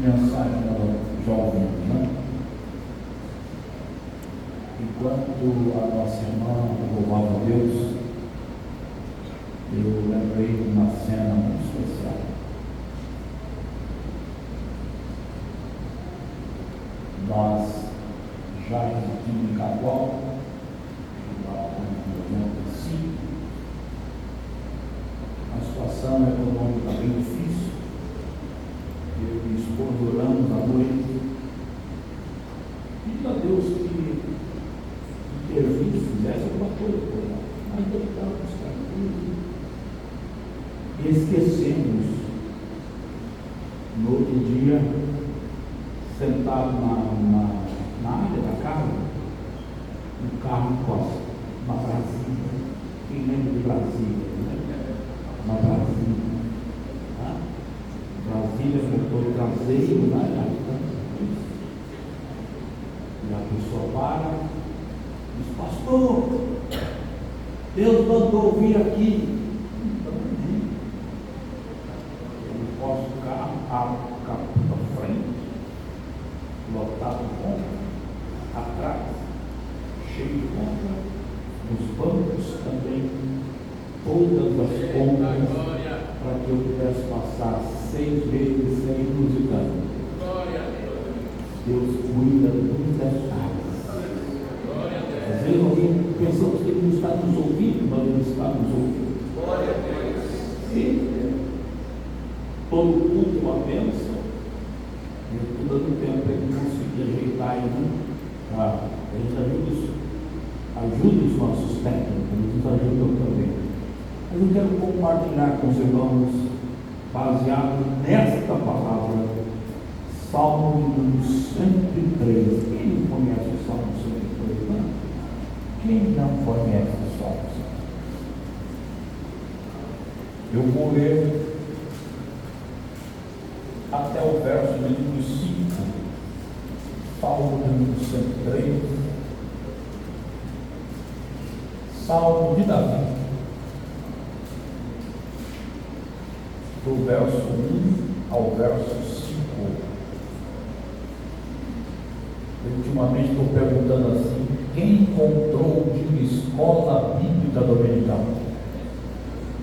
mensagem já ouvimos, né? Enquanto a nossa irmã louvava a Deus, eu lembrei de uma cena muito especial. Nós já existimos em Cagual, lá em 95, a situação econômica bem difícil. Eu e minha esposa oramos à noite, pedindo a Deus que intervisse, fizesse alguma coisa por nós. Mas deitamos tranquilos e esquecemos, no outro dia, sentado na área da casa, um carro encosta, uma Brasília. Quem lembra de Brasília? Né? Uma Brasília. Brasília, motor traseiro, né? E a pessoa para e diz: pastor, Deus mandou vir aqui. Eu posso o carro, abro o carro para frente, lotado de compra, atrás, cheio de compra, nos bancos também, todas as compras, para que eu pudesse passar 6 meses sem ir visitando. Deus cuida dos detalhes. Às vezes alguém pensamos que ele não está nos ouvindo, mas ele está nos ouvindo. E todo culto uma bênção, e tudo dando tempo para ele conseguir ajeitar aí, a gente ajuda os nossos técnicos, eles nos ajudam também. Mas eu quero compartilhar com os irmãos, baseado nesta palavra, Salmo número 103. Quem não conhece o Salmo 103? Não? Quem não conhece o Salmo 103? Eu vou ler até o verso número 5. Salmo número 103. Salmo de Davi, do verso 1 ao verso 5. Ultimamente estou perguntando assim: quem encontrou de uma escola bíblica dominical?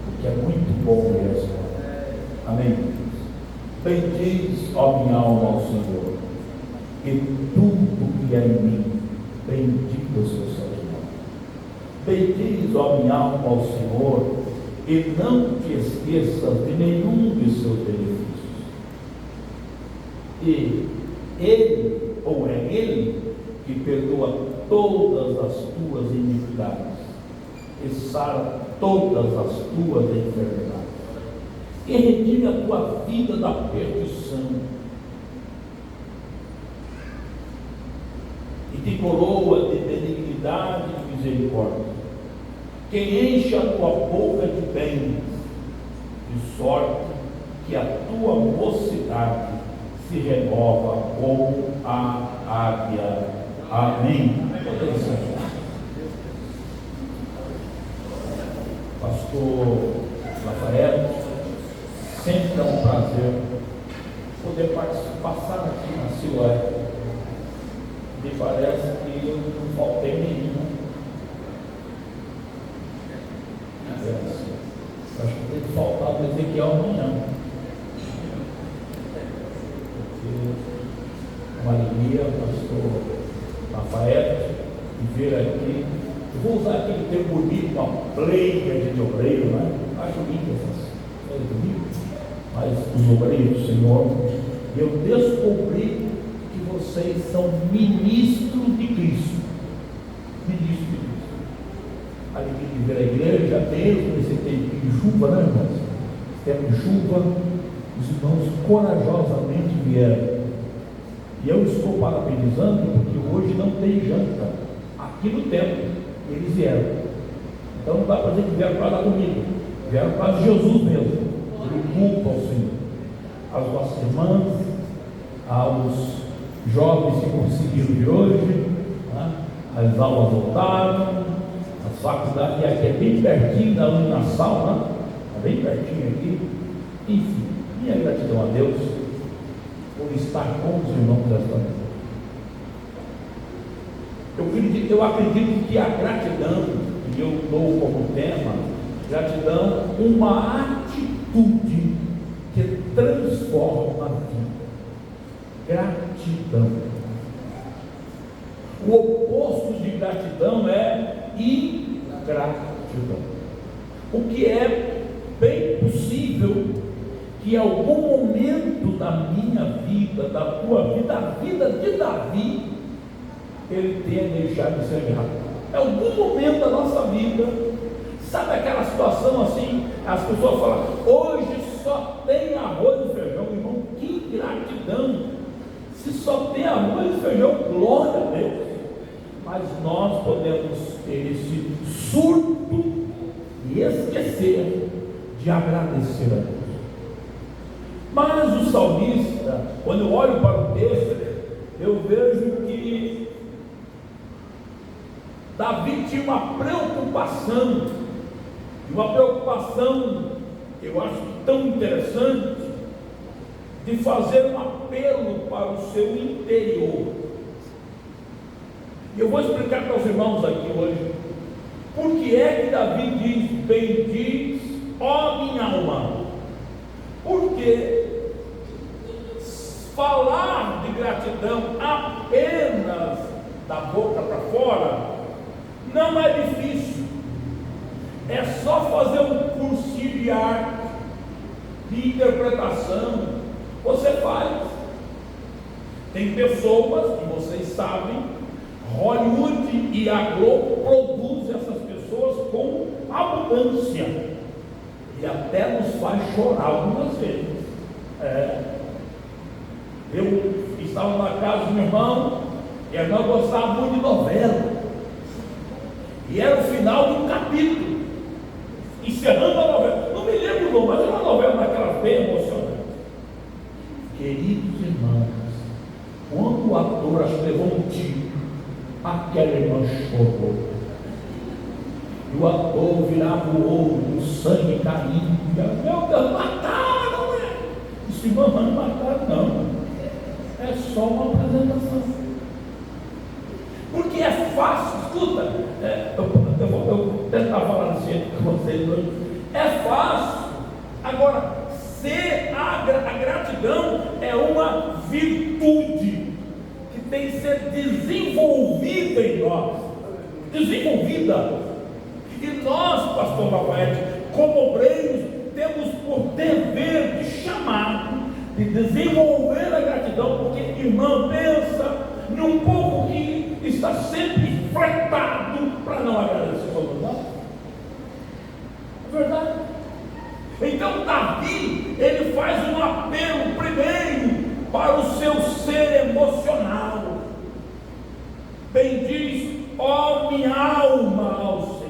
Porque é muito bom ler essa. Amém? Bendiz, ó minha alma, ao Senhor, e tudo que é em mim, bendito o seu santo nome. Bendiz, ó minha alma, ao Senhor, e não te esqueças de nenhum de seus benefícios. E Ele, ou é Ele, que perdoa todas as tuas iniquidades e sara todas as tuas enfermidades, e redime a tua vida da perdição, e te coroa de benignidade e misericórdia, que enche a tua boca de bens, de sorte que a tua mocidade se renova como a águia. Amém. Pastor Rafael, sempre é um prazer poder passar aqui na Silé. Me parece que eu não faltei nenhuma. Acho que tem que faltar o Ezequiel amanhã. Porque uma alegria, pastor Rafael, de vir aqui. Eu vou usar aquele termo bonito, uma pleia de obreiro, né? Acho lindo essas coisas bonitas. Mas os obreiros do Senhor, eu descobri que vocês são ministros de Cristo. Ministros de Cristo. Alegria de ver a igreja, mesmo nesse tempo de chuva, né, irmãos? Tempo de chuva, os irmãos corajosamente vieram. E eu estou parabenizando porque hoje não tem janta aqui no templo. Eles vieram. Então não dá para dizer que vieram para dar comida, vieram para Jesus mesmo, pelo culto ao Senhor. Às nossas irmãs, aos jovens que conseguiram vir hoje, né? As aulas voltaram, as faculdades, que é bem pertinho da Uninasal, né? É bem pertinho aqui. Enfim, minha gratidão a Deus por estar com os irmãos desta noite. Eu acredito que a gratidão, e eu dou como tema, gratidão, uma atitude que transforma a vida. Gratidão. O oposto de gratidão é ingratidão. O que é bem possível que em algum momento da minha vida, da tua vida, da vida de Davi, ele tenha deixado de ser grato. Em algum momento da nossa vida, sabe aquela situação assim, as pessoas falam, hoje só tem arroz e feijão, irmão, que gratidão! Se só tem arroz e feijão, glória a Deus. Mas nós podemos ter esse surto e esquecer de agradecer a Deus. Mas o salmista, quando eu olho para o texto, eu vejo que Davi tinha uma preocupação, eu acho tão interessante, de fazer um apelo para o seu interior. E eu vou explicar para os irmãos aqui hoje, por que é que Davi diz, bendiz, ó minha alma? Porque falar de gratidão apenas da boca para fora não é difícil, é só fazer um cursinho de arte, de interpretação, você faz. Tem pessoas, que vocês sabem, Hollywood e a Globo produzem essas pessoas com abundância, e até nos faz chorar algumas vezes. Eu estava na casa do meu irmão, e a irmã gostava muito de novela, e era o final de um capítulo, encerrando a novela, não me lembro não, mas era uma novela daquelas bem emocionante. Queridos irmãos, quando o ator acho que levou um tiro, aquela irmã chorou, e o ator virava o olho, o sangue caindo, e ela, meu Deus, mataram, disse, irmã, não mataram não, é só uma apresentação. Porque é fácil, escuta, eu vou tentar falar assim com vocês hoje. É fácil. Agora, a gratidão é uma virtude que tem que ser desenvolvida em nós. Desenvolvida. E nós, pastor Lafayette, como obreiros, temos por dever de chamado, de desenvolver a gratidão, porque, irmão, pensa num povo que está sempre fretado para não agradecer a Deus. É verdade. Então Davi, ele faz um apelo primeiro para o seu ser emocional. Bendiz, ó minha alma, ao Senhor.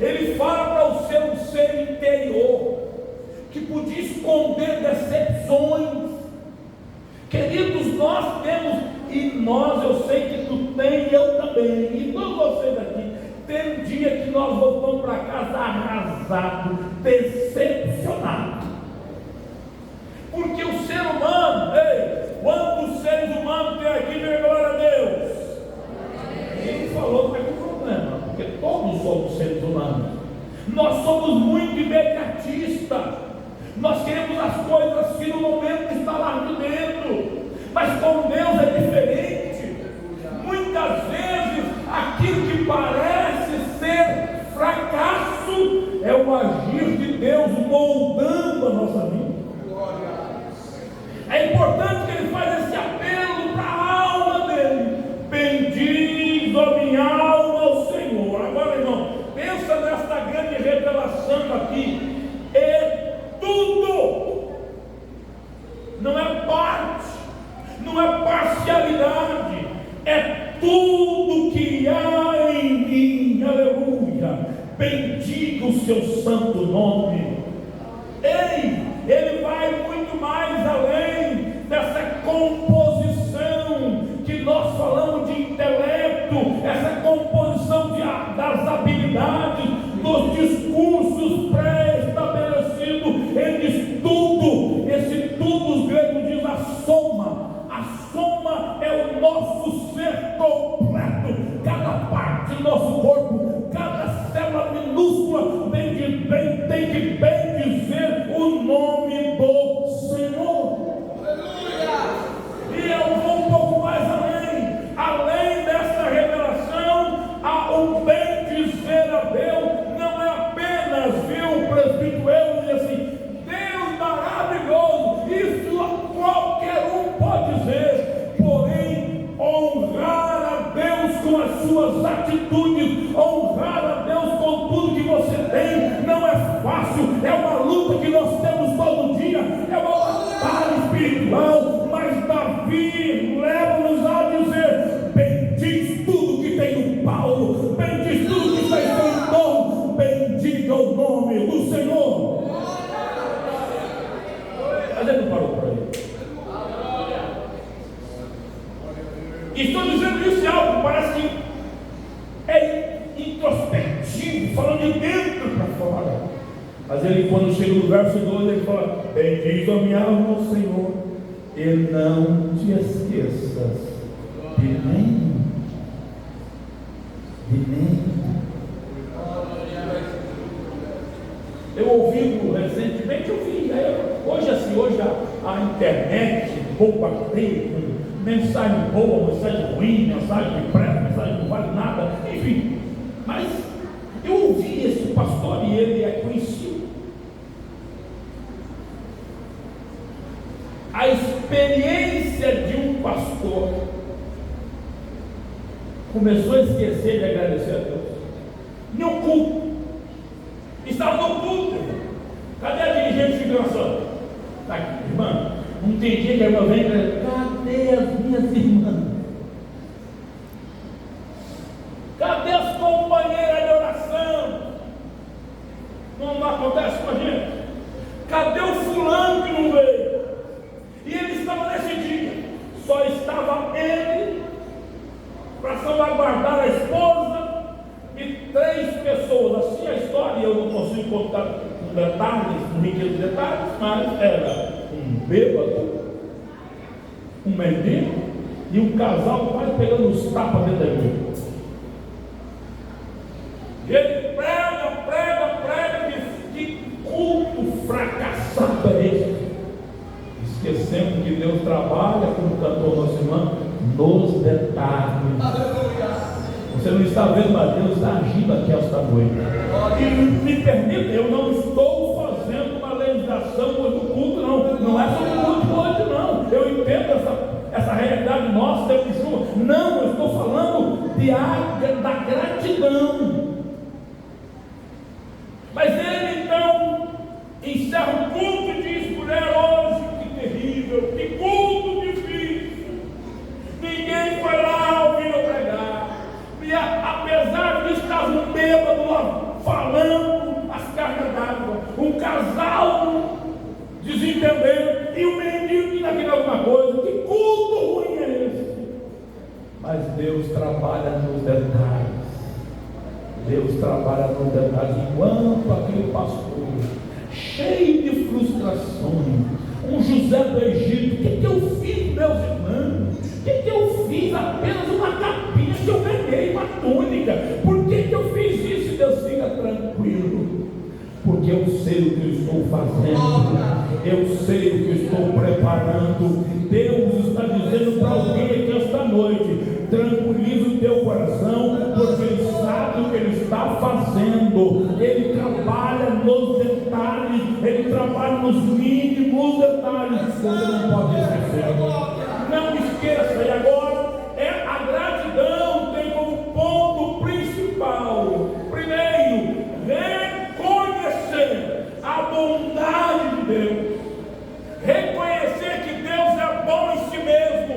Ele fala para o seu ser interior, que podia esconder decepções. Queridos, nós temos, e nós, eu sei que tu tem, eu também, e todos vocês aqui, tem um dia que nós voltamos para casa arrasado, decepcionado. Porque o ser humano, quantos seres humanos tem aqui, meu glória a Deus? Ele falou, não é um problema, porque todos somos seres humanos. Nós somos muito imediatistas. Nós queremos as coisas assim no momento que está lá de dentro, mas com Deus é diferente. Muitas vezes aquilo que parece ser fracasso é o agir de Deus moldando a nossa vida. É importante que ele faz esse apelo para a alma dele. Bendiz, ó minha alma, ao Senhor. Agora, irmão, pensa nesta grande revelação aqui. Tudo, não é parte, não é parcialidade, é tudo que há em mim, aleluia, bendiga o seu santo nome. Ele vai muito mais além dessa composição que nós falamos de intelecto, essa composição das habilidades, dos discursos pré-estabelecidos. Ele diz tudo, esse tudo os gregos diz a fácil, é uma luta que nós temos todo dia, é uma batalha espiritual, mas Davi leva-nos a dizer: bendiz tudo que tem no Paulo, bendiz tudo que está em seu nome, bendiga o nome do Senhor. Mas ele não parou por aí. Estou dizendo isso, é algo parece que é introspectivo, falando de dentro para fora. Mas ele, quando chega no verso 2, ele fala: bendiz a minha alma ao Senhor, e não te esqueças de mim. Eu ouvi recentemente, hoje a internet bombardeia com mensagem boa, mensagem ruim, mensagem que presta, mensagem que não vale nada, enfim. Mas eu ouvi esse pastor e ele é conhecido. A experiência de um pastor começou a esquecer de agradecer a Deus. No culto. Estava no culto, irmão. Cadê a dirigente de oração? Está aqui, irmã. Não tem dia que a irmã vem e diz: cadê as minhas irmãs? Cadê as companheiras de oração? Não acontece com a gente? Cadê o fulano que não veio? E ele estava nesse dia. Só estava ele para salvaguardar a esposa e 3 pessoas. Assim a história, eu não consigo contar com detalhes, com riqueza de detalhes, mas era um bêbado, um mendigo e um casal quase pegando os tapas dentro da igreja. Ele prega, que culto fracassado é esse? Esquecendo que Deus trabalha, como cantou nosso irmão, nos detalhes. Você não está vendo, mas Deus está agindo aqui esta noite. E me permita, eu não estou fazendo uma legislação do culto, não é sobre o culto hoje, não. Eu entendo essa realidade nossa, temos chuva. Não, eu estou falando da gratidão. Mas ele então encerra o culto e diz: mulher, hoje que terrível, que culto difícil. Ninguém foi lá ouvir eu pregar. E apesar de estar um bêbado lá falando as cargas d'água, um casal desentendendo e um mendigo que naquilo alguma coisa, que culto ruim é esse? Mas Deus trabalha nos detalhes. Deus trabalha nos detalhes. Enquanto aquele pastor, cheio de frustrações, um José do Egito: o que eu fiz, meus irmãos? O que eu fiz? Apenas uma capinha que eu ganhei, uma túnica. Por que eu fiz isso? Deus, fica tranquilo, porque eu sei o que eu estou fazendo, eu sei o que estou preparando. Deus está dizendo para alguém aqui esta noite: tranquiliza o teu coração, porque Ele sabe o que Ele está fazendo. Ele trabalha nos detalhes, Ele trabalha nos mínimos detalhes. Você não pode esquecer. Não esqueça. E agora, a gratidão tem como ponto principal, primeiro, reconhecer a bondade de Deus. Reconhecer que Deus é bom em si mesmo.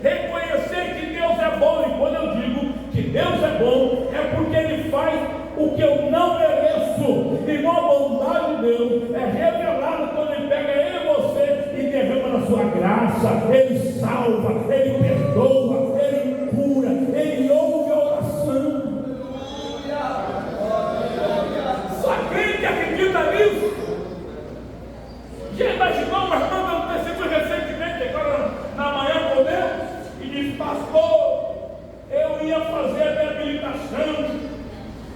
Reconhecer que Deus é bom. E quando eu digo que Deus é bom, é porque Ele faz o que eu não mereço. E a bondade de Deus é revelada quando Ele pega eu e você e derrama na sua graça. Ele salva, Ele perdoa, Ele cura, Ele ouve a oração. Só quem que acredita nisso? Já imaginou uma irmã dando testemunho recentemente, agora na manhã com Deus, e diz: pastor, eu ia fazer a minha habilitação,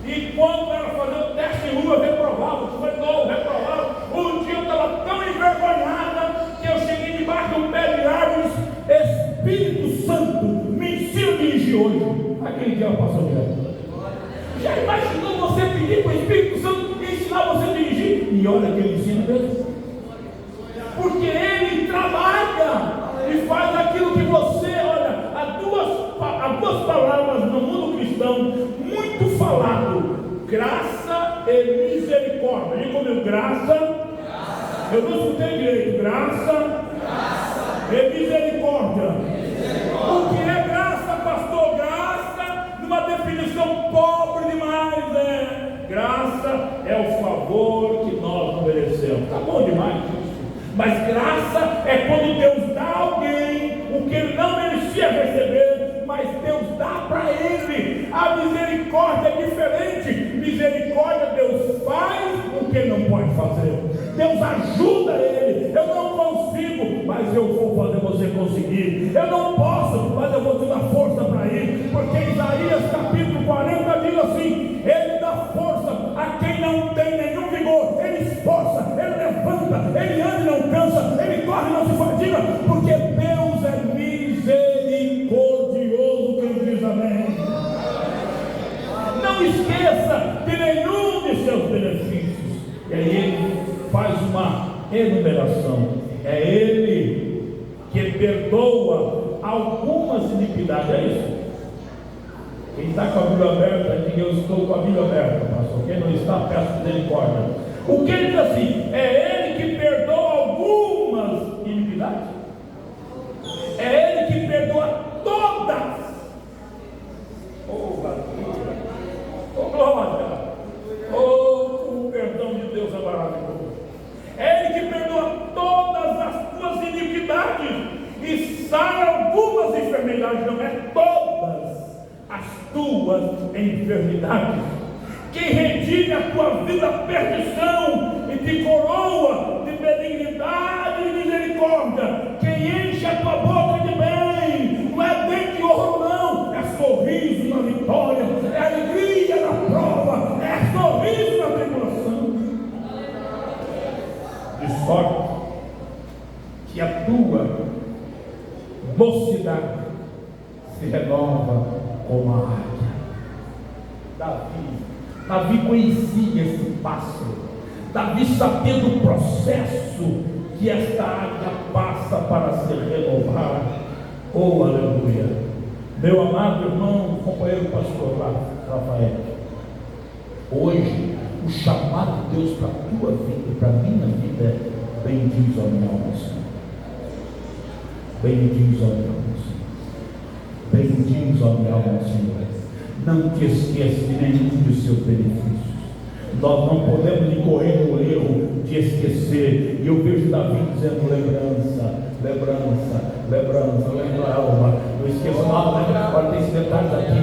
e quando era fazer o teste em rua, eu reprovava. Foi novo, reprovava. Um dia eu estava tão envergonhada que eu cheguei debaixo de um pé de árvores. Espírito Santo, me ensina a dirigir hoje. Aquele dia ela passou direto. Já imaginou você pedir para o Espírito Santo ensinar você a dirigir? E olha que Ele ensina mesmo. Porque Ele trabalha e faz aquilo que você, olha, há duas palavras no mundo cristão muito falado: graça e misericórdia. Diga comigo, graça. Eu não escutei direito. Graça e misericórdia. O que é graça, pastor? Graça, numa definição pobre demais, graça é o favor que nós merecemos. Tá bom demais isso. Mas graça é quando Deus dá a alguém o que ele não merecia receber, mas Deus dá para ele. A misericórdia é diferente. Misericórdia, Deus faz o que ele não pode fazer. Deus ajuda ele. Eu não consigo, mas eu vou fazer você conseguir. Eu não posso, mas eu vou te dar força para ir. Porque Isaías capítulo 40 diz assim: ele dá força a quem não tem nenhum vigor. Ele esforça, ele levanta, ele anda e não cansa, ele corre e não se fadiga, porque Deus é misericordioso. Quem diz amém? Não esqueça de nenhum de seus benefícios. E aí ele faz uma enumeração. É ele que perdoa algumas iniquidades. É isso. Quem está com a Bíblia aberta, diga: eu estou com a Bíblia aberta, pastor. Quem não está, peço misericórdia. O que ele diz assim? É ele que perdoa algumas iniquidades. É ele que perdoa todas. Oh, glória! Oh, o perdão de Deus é maravilhoso. É ele que perdoa todas as tuas iniquidades e sara algumas enfermidades, não é todas as tuas enfermidades. Quem redime a tua vida perdição e te coroa de benignidade e misericórdia. Quem enche a tua boca de bem, não é bem de ouro não, é sorriso na vitória, é alegria na prova, é sorriso na tribulação. De sorte que a tua mocidade se renova como a águia. Davi conhecia esse pássaro. Davi sabia do processo que esta águia passa para se renovar. Oh, aleluia! Meu amado irmão, companheiro pastor Rafael, hoje o chamado de Deus para a tua vida, para a minha vida, é: bendiz a minha alma, Senhor. Bendiz a minha alma, Senhor. Bendiz a minha alma, Senhor. Não te esqueça de nenhum dos seus benefícios. Nós não podemos incorrer no erro de esquecer. E eu vejo Davi dizendo: lembrança, lembra a alma. Não esqueça nada, olha, tem esses detalhes aqui.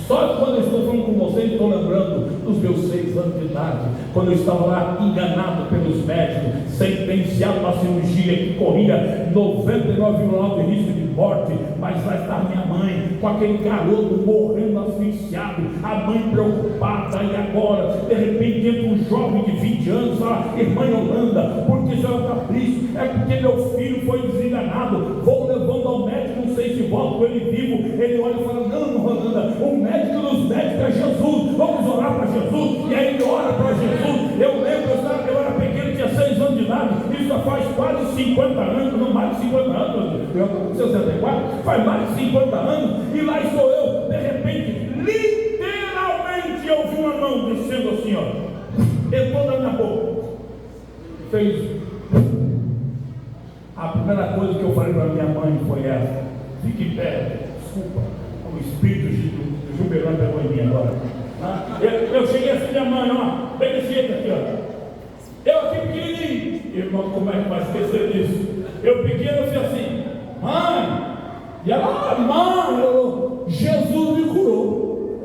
Só quando eu estou falando com vocês, estou lembrando dos meus 6 anos de idade, quando eu estava lá enganado pelos médicos, sentenciado a uma cirurgia que corria 99,9% de risco de morte, mas lá está minha mãe, com aquele garoto morrendo asfixiado, a mãe preocupada. E agora, de repente, entra um jovem de 20 anos, fala: irmã Yolanda, por que isso é um capricho? É porque meu filho foi desenganado, vou levando ao médico, não sei se volto ele vivo. Ele olha e fala: não, Yolanda, o médico dos médicos é Jesus, vamos orar para Jesus. E aí ele ora para Jesus. Eu lembro, eu era pequeno, tinha 6 anos de idade, isso já faz quase 50 anos, não mais de 50 anos, eu estou com 64, faz mais de 50 anos, e lá estou eu, de repente, literalmente eu vi uma mão descendo assim, ó, entrou na minha boca, fez. A primeira coisa que eu falei para minha mãe foi essa: fique em pé, desculpa, o espírito de jubilante pegou em mim agora. Eu cheguei assim, minha mãe, ó, bem desse jeito aqui, ó. Eu aqui pequenininho, irmão, como é que vai esquecer disso? Eu pequeno, eu fiz assim: mãe, e ela: mãe, Jesus me curou.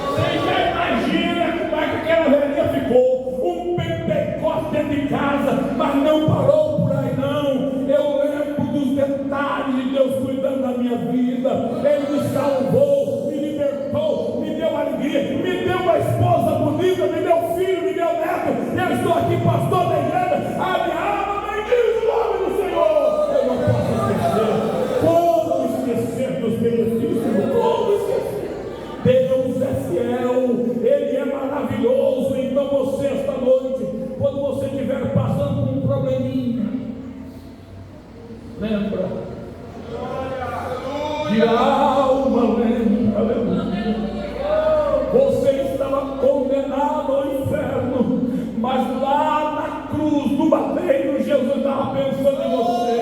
Você já imagina como é que aquela velhinha ficou? Um pentecoste dentro de casa, mas não parou por aí não. Eu lembro dos detalhes de Deus cuidando da minha vida. Ele me salvou, me libertou, me deu alegria, me deu uma esposa bonita, me deu filho, me deu neto. Eu estou aqui, pastor da igreja. A minha alma bendiz o nome do Senhor. Eu não posso esquecer dos benefícios. Como esquecer? Deus é fiel, Ele é maravilhoso. Então você, esta noite, quando você estiver passando por um probleminha, lembra de alma, lembra, aleluia. Você estava condenado mas lá na cruz, no madeiro, Jesus estava pensando em você.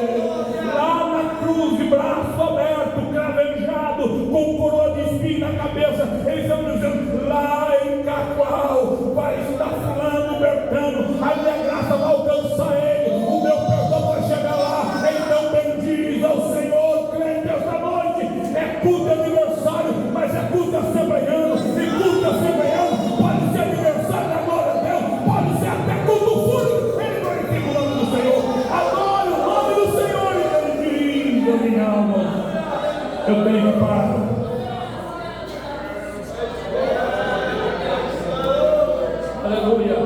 Lá na cruz, de braço aberto, cravejado, com coroa de espinho na cabeça, eles estão dizendo: lá em Cacoal vai estar falando, Bertano, a minha graça vai alcançar ele, o meu perdão vai chegar lá. Então bendiz ao Senhor, crente, esta noite. É culto de aniversário, mas é culto assembleiano, e culto assembleiano pode ser aniversário da glória a Deus, pode ser até culto público. Ele glorifica o nome do Senhor, adore o nome do Senhor e bendiz a minha alma. Eu tenho paz. Aleluia.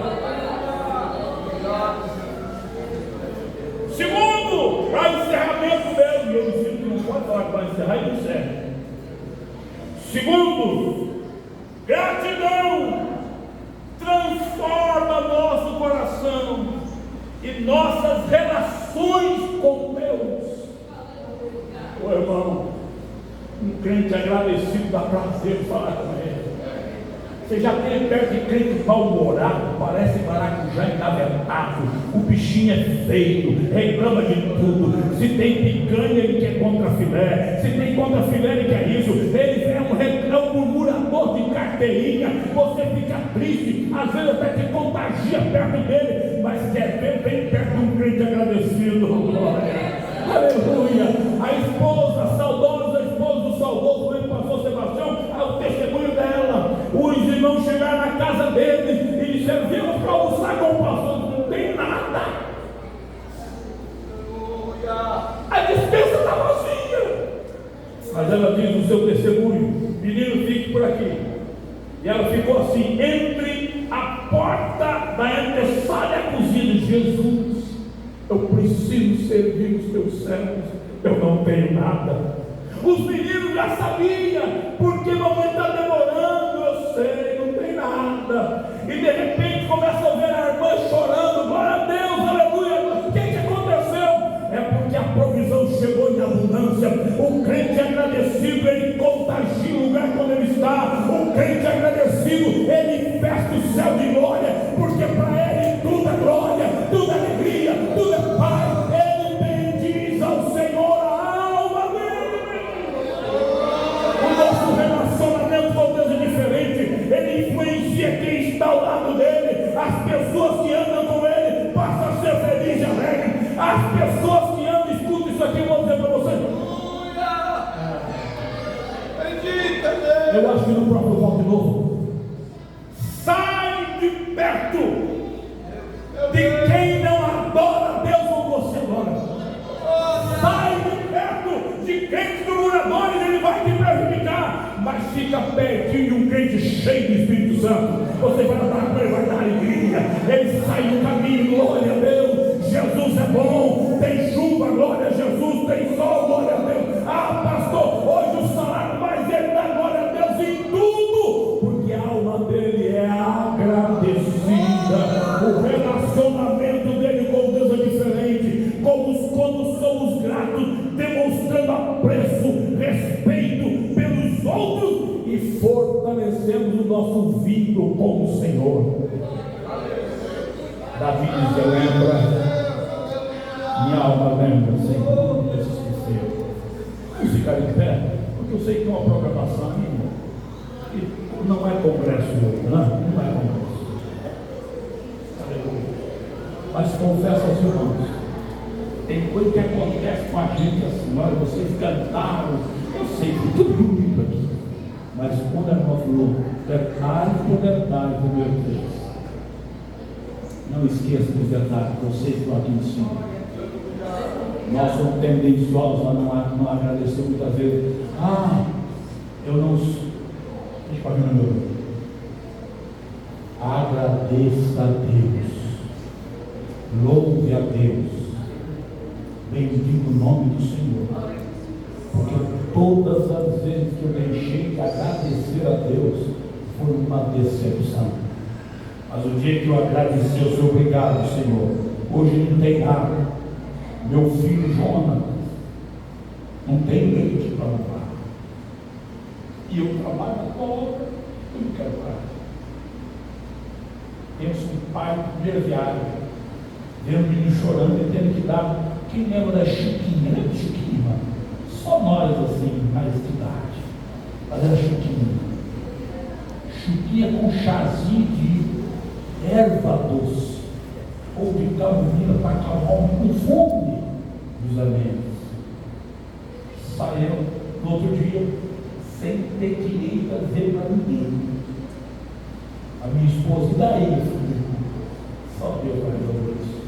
Segundo, para encerramento mesmo, eu me sinto que não pode falar para encerrar e não encerra. Segundo, gratidão transforma nosso coração e nossas relações com Deus. Ô irmão, um crente agradecido dá prazer falar com ele. Você já tem perto de crente mal-humorado, parece maracujá engavetado, o bichinho é feio, reclama de tudo. Se tem picanha, ele quer contra filé. Se tem contra filé, ele quer isso. Ele é um murmurador de carteirinha. Você fica triste, às vezes até te contagia perto dele, mas quer ver bem perto de um crente agradecido. Glória. Aleluia. A esposa, a saudosa esposa do saudoso, o pastor Sebastião, é o testemunho dela. Os irmãos chegaram na casa deles e disseram: viemos para almoçar com o pastor. Não tem nada. A despensa está vazia. Mas ela diz o seu testemunho: menino, fique por aqui. E ela ficou assim, entre a porta da antessala e a cozinha. Jesus, eu preciso servir os teus servos, eu não tenho nada. Os meninos já sabiam, porque mamãe está demorando, eu sei, não tem nada. E de repente começa a ver a irmã chorando: glória a Deus, aleluia. O que aconteceu? É porque a provisão chegou em abundância. O crente agradecido, ele contagia o lugar quando ele está. O crente agradecido, ele veste o céu de glória, porque para ele tudo é glória, tudo é alegria, tudo é paz. Ele bendiz ao Senhor a alma dele. O nosso relacionamento com Deus é diferente. Ele influencia quem está ao lado dele. As pessoas que andam com ele passam a ser felizes e alegres. As pessoas que andam, escuta isso aqui, eu vou dizer para você. Eu acho que no próprio voto de novo, sai de perto de quem não adora Deus como você adora. Sai de perto de crentes murmuradores, ele vai te prejudicar. Mas fica pertinho de um crente cheio do Espírito Santo. Você vai dar para ele, vai dar alegria. Ele sai do caminho, glória a Deus. Jesus é bom, tem chuva, glória a Jesus, tem sol, glória a Deus. Ah, pastor, hoje o salário, mas ele dá glória a Deus em tudo, porque a alma dele é agradecida. O relacionamento dele com Deus é diferente. Quando somos gratos, demonstrando apreço, respeito pelos outros e fortalecemos o nosso vínculo com o Senhor. Davi dizia: lembra, minha alma lembra, Senhor, não se esqueceu. Vamos ficar de pé, porque eu sei que tem uma programação minha, e não é congresso hoje, não é congresso. Aleluia. Mas confesso aos irmãos, tem coisa que acontece com a gente assim: olha, vocês cantaram, eu sei, foi tudo bonito aqui, mas quando a irmã falou detalhe por detalhe do meu Deus, não esqueça dos detalhes, vocês estão aqui em cima. Nós somos tendenciosos a não agradecer muitas vezes. Eu não sou. Deixa eu ver meu. Agradeça a Deus. Louve a Deus. Bendiga o nome do Senhor. Porque todas as vezes que eu deixei de agradecer a Deus, foi uma decepção. Mas o dia que eu agradeci, eu sou obrigado, Senhor. Hoje não tem nada. Meu filho Jonas não tem leite para levar. E eu trabalho toda, eu não quero parar. Pensa um pai de primeira viagem, vendo o menino chorando e tendo que dar. Quem lembra da Chiquinha? Lembra de Chiquinha, irmão? Só nós assim, mais de idade. Mas era Chiquinha. Chiquinha com chazinho de erva doce, ou de camomila para acalmar o fome dos amigos. Saiu no outro dia, sem ter direito a dizer para ninguém. A minha esposa, e daí? Só Deus vai resolver isso.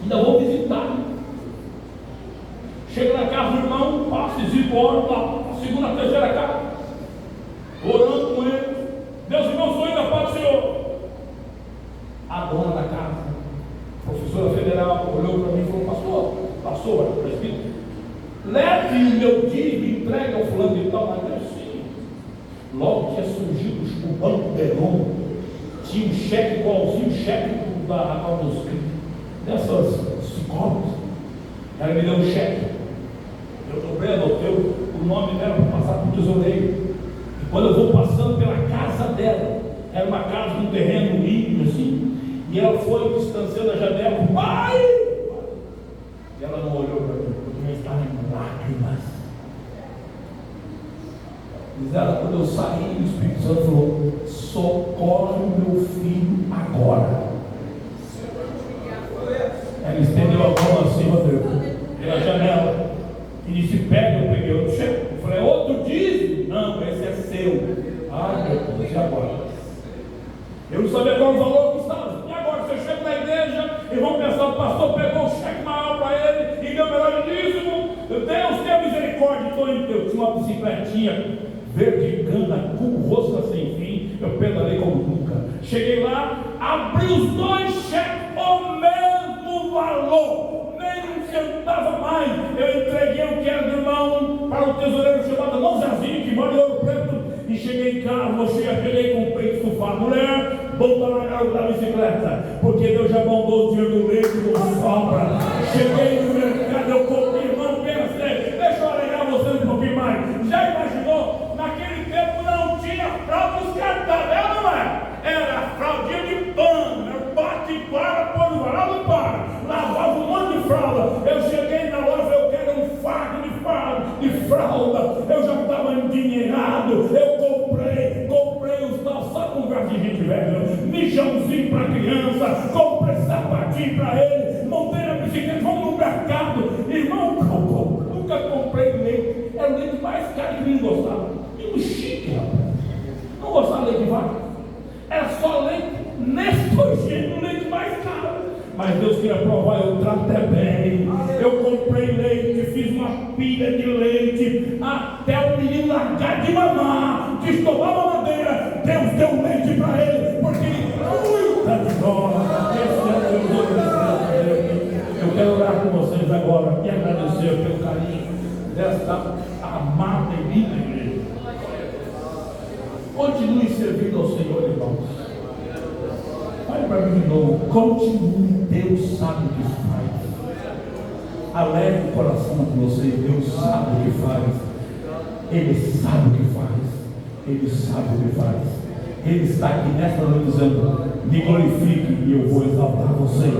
Ainda vou visitar. Chega na casa do irmão, passa, visita, ora, a segunda, a terceira casa, orando com ele. Meus irmãos, estou indo à paz do Senhor. A dona da casa, professora federal, olhou para mim e falou: pastor, presbítero, leve o meu dízimo e entregue ao fulano de tal. Mas eu sim. Logo tinha surgido o Banco Peron, tinha um cheque igualzinho o cheque dessas psicólogos. Ela me deu um cheque. Eu dobrei, anotei o nome dela para passar para o tesoureiro. E quando eu vou passando pela casa dela, era uma casa num terreno íngreme assim, e ela foi distanciando a janela, pai! E ela não olhou para mim, porque eu estava em lágrimas. Diz ela, quando eu saí, o Espírito Santo falou: socorre o meu filho agora. Ela estendeu a mão acima pela janela e disse: pega. Eu peguei outro cheque. Eu falei: outro dízimo? Não, esse é seu. Ai, meu Deus, e agora? Eu não sabia qual o valor que estava. E agora? Você chega na igreja e vão pensar: o pastor pegou o cheque maior para ele e deu melhor dízimo. Deus tenha misericórdia. Eu tinha uma bicicletinha verde cana, com rosca sem fim. Eu pedalei como nunca. Cheguei lá, abri os dois cheques, o mesmo valor, nem um centavo mais. Eu entreguei o que era do irmão para o tesoureiro chamado Irmão Zezinho, que mora em Ouro Preto. E cheguei em casa, peguei com o peito estufado. Mulher, volta na garota da bicicleta, porque Deus já mandou o dinheiro do leite do sobra. Cheguei no mercado, eu comprei, irmão, pensei, deixa eu alegrar vocês um pouquinho mais. Já imaginou? Naquele tempo não tinha fralda descartável, não é? Era fraldinha de pano, era bate e para, põe no varal e para. Lavava um monte de fralda. Eu cheguei na loja, eu quero um fardo de fralda. Eu já estava endinheirado. Eu comprei os tal, sabe um lugar de gente velha? Mijãozinho para criança, comprei sapatinho para ele, montei na bicicleta, vamos no mercado. Irmão, nunca comprei leite. Era o leite mais caro que ninguém gostava. E o chique, rapaz. Não gostava de leite de vaca. Era só leite Nestorgênio, leite mais caro. Mas Deus queria provar, eu tratei bem. Eu comprei leite, fiz uma pilha de leite, até o menino largar de mamar, destovar a mamadeira. Deus deu leite para ele, porque ele cuida de nós. Esse é o Deus do Eu quero orar com vocês agora e agradecer pelo carinho desta amada e linda igreja. Continue servindo ao Senhor, irmãos. Olha para mim de novo. Continue, Deus sabe o que faz. Alegre o coração de vocês. Deus sabe o que faz. Ele sabe o que faz. Ele sabe o que faz. Ele está aqui nesta noite dizendo: me glorifique e eu vou exaltar vocês.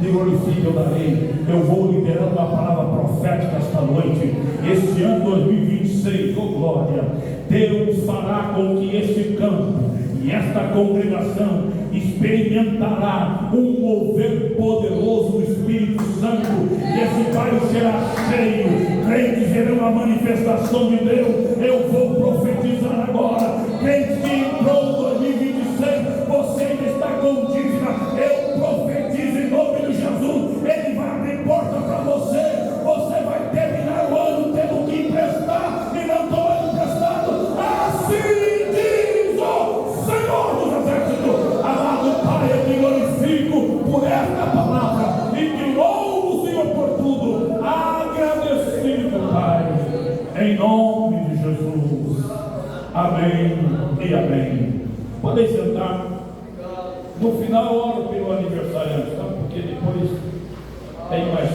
Me glorifique, eu darei. Eu vou liberando uma palavra profética esta noite. Este ano 2026, oh glória, Deus fará com que este campo e esta congregação experimentará um mover poderoso do Espírito Santo. E esse bairro será cheio. Crentes verão a manifestação de Deus. Eu vou profetizar agora. Crentes que entrou 2026, você ainda está com dívida. Eu profetizo em nome de Jesus. Ele vai abrir porta para você. Você vai terminar o ano tendo que emprestar e não tomando emprestado. Assim diz o Senhor dos Exércitos. Amado Pai, eu te glorifico por esta palavra e te louvo, Senhor, por tudo. Agradecido, Pai, em nome de Jesus. Amém e amém. Podem sentar. No final, oro pelo aniversariante, tá? Porque depois tem mais.